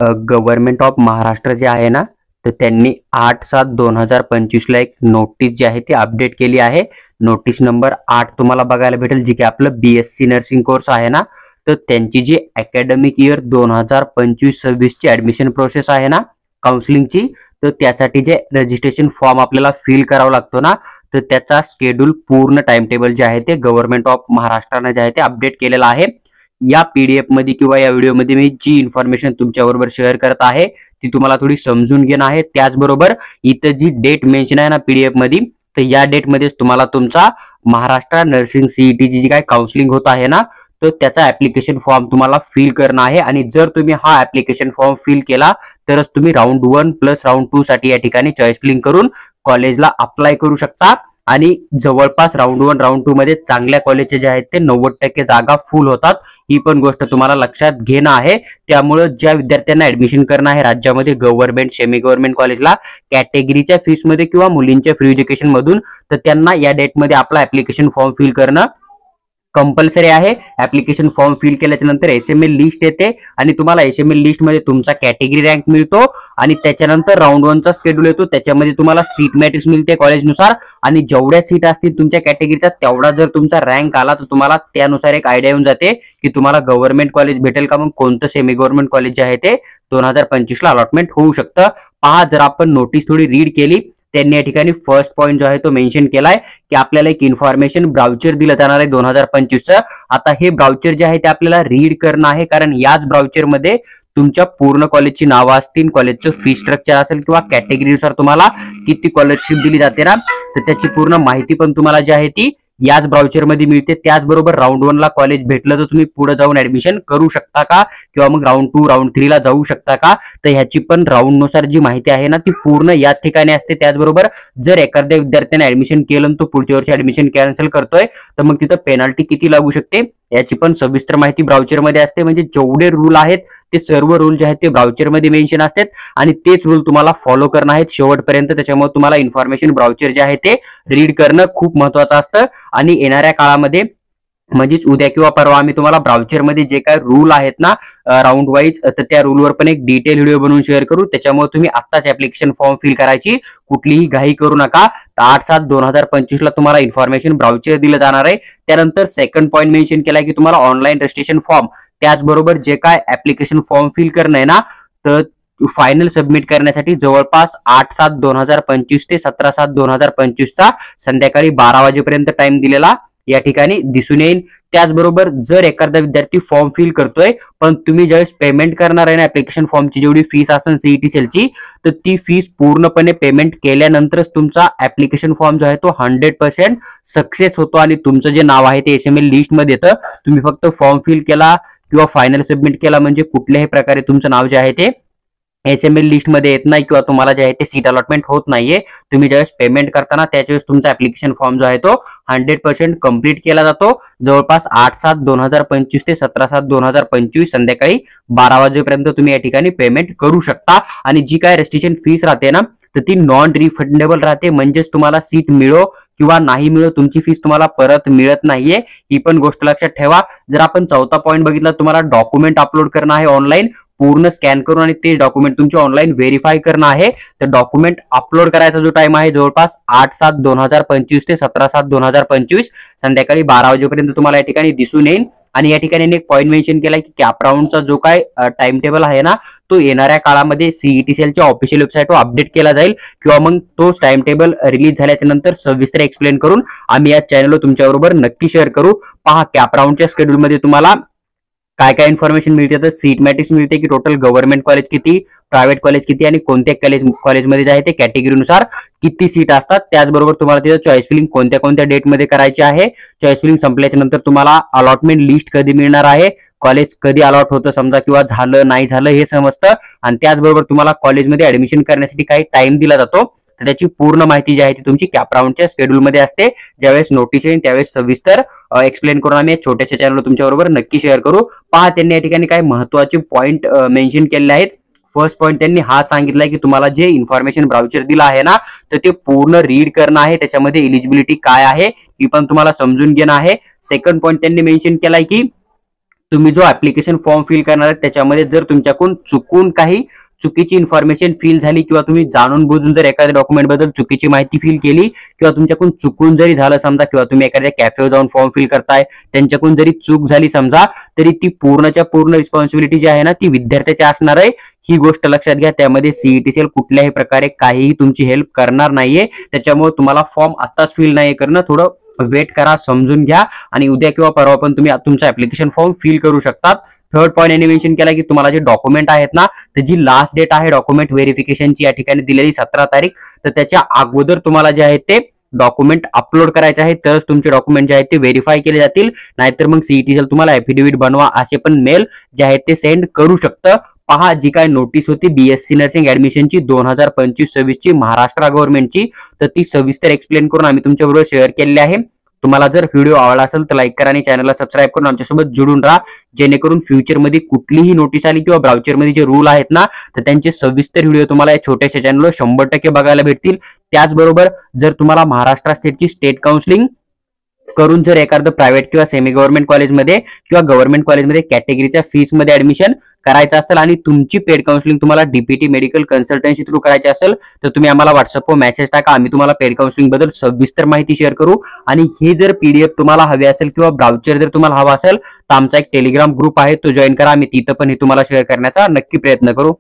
Government of Maharashtra जे आहे ना, तर त्यांनी 8/7/2025 ला एक नोटीस जी आहे ती अपडेट केली आहे. नोटीस नंबर 8 तुम्हाला बघायला भेटेल, जी की आपलं BSc नर्सिंग कोर्स आहे ना, तर त्यांची जी अकॅडमिक इयर 2025-26 ची ऍडमिशन प्रोसेस आहे ना काउन्सिलिंगची, तर त्यासाठी जे रजिस्ट्रेशन फॉर्म आपल्याला फिल करावा लागतो ना, तर त्याचा शेड्यूल पूर्ण टाइम टेबल जे आहे ते गव्हर्नमेंट ऑफ महाराष्ट्राने जे आहे ते अपडेट केलेला आहे. या PDF मध्ये किंवा या व्हिडिओमध्ये मी जी इन्फॉर्मेशन तुमच्याबरोबर शेअर करत आहे ती तुम्हाला थोडी समजून घेणं आहे. त्याचबरोबर इथं जी डेट मेन्शन आहे ना PDF मध्ये, तर या डेट मध्येच तुम्हाला तुमचा महाराष्ट्र नर्सिंग CET ची जी काय काउन्सिलिंग होत आहे ना, तर त्याचा ऍप्लिकेशन फॉर्म तुम्हाला फिल करणं आहे. आणि जर तुम्ही हा ऍप्लिकेशन फॉर्म फिल केला तरच तुम्ही राऊंड 1 प्लस राऊंड 2 साठी या ठिकाणी चॉईस फिलिंग करून कॉलेजला अप्लाय करू शकता. आणि जवळपास राऊंड 1 राऊंड 2 मध्ये चांगल्या कॉलेजचे जे आहेत ते 90% जागा फुल होतात. ही पण गोष्ट तुम्हाला लक्षात घेणं आहे. त्यामुळे ज्या विद्यार्थ्यांना ऍडमिशन करणं आहे राज्यामध्ये गव्हर्नमेंट सेमी गव्हर्नमेंट कॉलेजला कॅटेगरीच्या फीस मध्ये किंवा मुलींच्या फ्री एज्युकेशन मधून, तर त्यांना या डेट मध्ये आपला ऍप्लिकेशन फॉर्म फिल करणं कंपल्सरी आहे. ऍप्लिकेशन फॉर्म फिल केल्याच्या नंतर SML लिस्ट येते आणि तुम्हाला SML लिस्ट मध्ये तुमचा कॅटेगरी रँक मिळतो. आणि त्याच्यानंतर राऊंड 1 चा शेड्यूल येतो, त्याच्यामध्ये तुम्हाला सीट मॅट्रिक्स मिळते कॉलेजनुसार. आणि जेवढ्या सीट असतील तुमच्या कॅटेगरीचा तेवढा जर तुमचा रँक आला तर तुम्हाला त्यानुसार एक आयडिया येऊन जाते की तुम्हाला गव्हर्नमेंट कॉलेज भेटेल का, मग कोणतं सेमी गव्हर्नमेंट कॉलेज जे आहे ते 2025 ला अलॉटमेंट होऊ शकतं. पहा, जर आपण नोटीस थोडी रीड केली, त्यांनी या ठिकाणी फर्स्ट पॉईंट जो आहे तो मेन्शन केलाय की आपल्याला एक इन्फॉर्मेशन ब्राउचर दिलं जाणार आहे 2025चं. आता हे ब्राउचर जे आहे ते आपल्याला रीड करणं आहे, कारण याच ब्राउचर मध्ये तुमच्या पूर्ण कॉलेजची नावं असतील, कॉलेजचं फी स्ट्रक्चर असेल किंवा कॅटेगरीनुसार तुम्हाला किती स्कॉलरशिप दिली जाते ना, तर त्याची पूर्ण माहिती पण तुम्हाला जी आहे ती याच ब्राउचर मध्ये मिळते. त्याचबरोबर राऊंड 1 ला कॉलेज भेटलं तर तुम्ही पुढे जाऊन ऍडमिशन करू शकता का, किंवा मग राऊंड 2 राऊंड 3 ला जाऊ शकता का, तर ह्याची पण राऊंड नुसार जी माहिती आहे ना ती पूर्ण याच ठिकाणी असते. त्याचबरोबर जर एखाद्या विद्यार्थ्याने ऍडमिशन केलं तो पुढच्या वर्षी ऍडमिशन कॅन्सल करतोय, तर मग तिथं पेनल्टी किती लागू शकते याची पण सविस्तर माहिती ब्राउचर मध्ये असते. म्हणजे जेवढे रूल आहेत ते सर्व रूल जे आहेत ते ब्राउचर मध्ये मेन्शन असतात आणि तेच रूल तुम्हाला फॉलो करणं आहेत शेवटपर्यंत. त्याच्यामुळे तुम्हाला इन्फॉर्मेशन ब्राउचर जे आहे ते रीड करणं खूप महत्वाचं असतं. आणि येणाऱ्या काळामध्ये म्हणजेच उद्या किंवा परवा आम्ही तुम्हाला ब्राउचर मध्ये जे काय रूल आहेत ना राऊंड वाईज, तर त्या रूलवर पण एक डिटेल व्हिडिओ बनवून शेअर करू. त्याच्यामुळे तुम्ही आत्ताच ऍप्लिकेशन फॉर्म फिल करायची कुठलीही घाई करू नका. 8/7/2025 ला तुम्हाला इन्फॉर्मेशन ब्राउचर दिलं जाणार आहे. त्यानंतर सेकंड पॉईंट मेन्शन केलाय की तुम्हाला ऑनलाईन रजिस्ट्रेशन फॉर्म, त्याचबरोबर जे काय ऍप्लिकेशन फॉर्म फिल करणं आहे ना, तर फायनल सबमिट करण्यासाठी जवळपास 8/7/2025 ते 17/7/2025 चा संध्याकाळी 12 वाजेपर्यंत टाइम दिलेला या ठिकाणी दिसून येईल. त्याचबरोबर जर एखादा विद्यार्थी फॉर्म फिल करतोय पण तुम्ही ज्यावेळेस पेमेंट करणार आहे ना ऍप्लिकेशन फॉर्मची जेवढी फीस असेल CET सेलची, तर ती फीस पूर्णपणे पेमेंट केल्यानंतरच तुमचा ऍप्लिकेशन फॉर्म जो आहे तो 100% सक्सेस होतो आणि तुमचं जे नाव आहे ते SML लिस्ट मध्ये येतं. तुम्ही फक्त फॉर्म फिल केला किंवा फायनल सबमिट केला म्हणजे कुठल्याही प्रकारे तुमचं नाव जे आहे ते SML लिस्ट मध्ये येत नाही किंवा तुम्हाला जे आहे ते सीट अलॉटमेंट होत नाहीये. तुम्ही ज्यावेळेस पेमेंट करताना त्याच्यावेळेस तुमचा ऍप्लिकेशन फॉर्म जो आहे तो 100% कम्प्लीट केला जातो. जवळपास 8/7/2025 ते 17/7/2025 संध्याकाळी 12 वाजेपर्यंत तुम्ही या ठिकाणी पेमेंट करू शकता. आणि जी काय रजिस्ट्रेशन फीस राहते ना, तर ती नॉन रिफंडेबल राहते. म्हणजेच तुम्हाला सीट मिळो किंवा नाही मिळो तुमची फीस तुम्हाला परत मिळत नाहीये. ही पण गोष्ट लक्षात ठेवा. जर आपण चौथा पॉईंट बघितला, तुम्हाला डॉक्युमेंट अपलोड करणं आहे ऑनलाईन, पूर्ण स्कॅन करून आणि ते डॉक्युमेंट तुमचे ऑनलाईन व्हेरीफाय करणं आहे. तर डॉक्युमेंट अपलोड करायचा जो टाइम आहे जवळपास 8/7/2025 ते 17/7/2025 संध्याकाळी 12 वाजेपर्यंत तुम्हाला या ठिकाणी दिसून येईल. आणि या ठिकाणी एक पॉईंट मेन्शन केलाय की कॅप राऊंडचा जो काय टाइम टेबल आहे ना, तो येणाऱ्या काळामध्ये CET सेलच्या ऑफिशियल वेबसाईटवर अपडेट केला जाईल किंवा मग तो टाइम टेबल रिलीज झाल्याच्या नंतर सविस्तर एक्सप्लेन करून आम्ही या चॅनलवर तुमच्याबरोबर नक्की शेअर करू. पहा, कॅप राऊंडच्या शेड्यूल मध्ये तुम्हाला काय काय इन्फॉर्मेशन मिळते, तर सीट मॅट्रिक्स मिळते की टोटल गव्हर्नमेंट कॉलेज किती, प्रायव्हेट कॉलेज किती आणि कोणत्या कॉलेजमध्ये जे आहे ते कॅटेगरीनुसार किती सीट असतात. त्याचबरोबर तुम्हाला तिथं चॉईस फिलिंग कोणत्या कोणत्या डेट मध्ये करायची आहे, चॉईस फिलिंग संपल्याच्या नंतर तुम्हाला अलॉटमेंट लिस्ट कधी मिळणार आहे, कॉलेज कधी अलॉट होतं समजा किंवा झालं नाही झालं हे समजतं. आणि त्याचबरोबर तुम्हाला कॉलेजमध्ये ऍडमिशन करण्यासाठी काही टाइम दिला जातो, तर त्याची पूर्ण माहिती जी आहे ती तुमची कॅप राऊंडच्या शेड्यूल मध्ये असते. ज्यावेळेस नोटीस येईल त्यावेळेस सविस्तर एक्सप्लेन करून आम्ही छोट्याशा चॅनलवर तुमच्याबरोबर नक्की शेअर करू. पहा, त्यांनी या ठिकाणी काही महत्वाचे पॉईंट मेन्शन केलेले आहेत. फर्स्ट पॉईंट त्यांनी हा सांगितलाय की तुम्हाला जे इन्फॉर्मेशन ब्राउचर दिलं आहे ना, तर ते पूर्ण रीड करणं आहे. त्याच्यामध्ये एलिजिबिलिटी काय आहे ही पण तुम्हाला समजून घेणं आहे. सेकंड पॉईंट त्यांनी मेन्शन केलाय की तुम्ही जो ऍप्लिकेशन फॉर्म फिल करणार आहे त्याच्यामध्ये जर तुमच्याकडून चुकून काही चुकीची इन्फॉर्मेशन फिल झाली किंवा तुम्ही जाणून बुजून जर एखाद्या डॉक्युमेंट बद्दल चुकीची माहिती फिल केली किंवा तुमच्याकडून चुकून जरी झालं समजा किंवा तुम्ही एखाद्या कॅफेवर जाऊन फॉर्म फिल करताय त्यांच्याकडून जरी चूक झाली समजा, तरी ती पूर्णच्या पूर्ण रिस्पॉन्सिबिलिटी जी आहे ना ती विद्यार्थ्याची असणार आहे. ही गोष्ट लक्षात घ्या. त्यामध्ये सीईटीसीएल कुठल्याही प्रकारे काहीही तुमची हेल्प करणार नाहीये. त्याच्यामुळे तुम्हाला फॉर्म आताच फिल नाही करणं, थोडं वेट करा, समजून घ्या आणि उद्या किंवा परवा पण तुम्ही तुमचा ऍप्लिकेशन फॉर्म फिल करू शकतात. थर्ड पॉईंट यांनी मेन्शन केला की तुम्हाला जे डॉक्युमेंट आहेत ना त्याची लास्ट डेट आहे डॉक्युमेंट व्हेरिफिकेशनची या ठिकाणी दिलेली 17 तारीख. तर त्याच्या अगोदर तुम्हाला जे आहे ते डॉक्युमेंट अपलोड करायचे आहे, तरच तुमचे डॉक्युमेंट जे आहेत ते व्हेरीफाय केले जातील. नाहीतर मग सीईटीसीएल तुम्हाला ऍफिडेव्हिट बनवा असे पण मेल जे आहेत ते सेंड करू शकतं. पहा, जी काय नोटीस होती बीएससी नर्सिंग ऍडमिशनची 2025-26 ची महाराष्ट्र गव्हर्नमेंटची, तर ती सविस्तर एक्सप्लेन करून आम्ही तुमच्याबरोबर शेअर केलेली आहे. तुम्हाला जर व्हिडिओ आवडला असेल तर लाईक करा आणि चॅनलला सबस्क्राईब करून आमच्यासोबत जोडून राहा, जेणेकरून फ्युचरमध्ये कुठलीही नोटीस आली किंवा ब्राउचरमध्ये जे रूल आहेत ना तर त्यांचे सविस्तर व्हिडिओ तुम्हाला या छोट्याशा चॅनलवर 100% बघायला भेटतील. त्याचबरोबर जर तुम्हाला महाराष्ट्र स्टेटची स्टेट काउन्सिलिंग करून जर एखादं प्रायव्हेट किंवा सेमी गव्हर्नमेंट कॉलेजमध्ये किंवा गव्हर्नमेंट कॉलेजमध्ये कॅटेगरीच्या फीस मध्ये ऍडमिशन करायचं असेल आणि तुमची पेड काउन्सिलिंग तुम्हाला डीपीटी मेडिकल कन्सल्टन्सी थ्रू करायची असेल तर तुम्ही आम्हाला व्हॉट्सअपवर मेसेज टाका, आम्ही तुम्हाला पेड काउन्सिलिंग बद्दल सविस्तर माहिती शेअर करू. आणि हे जर पीडीएफ तुम्हाला हवे असेल किंवा ब्राउचर जर तुम्हाला हवा असेल तर आमचा एक टेलिग्राम ग्रुप आहे, तो जॉईन करा. आम्ही तिथं पण हे तुम्हाला शेअर करण्याचा नक्की प्रयत्न करू.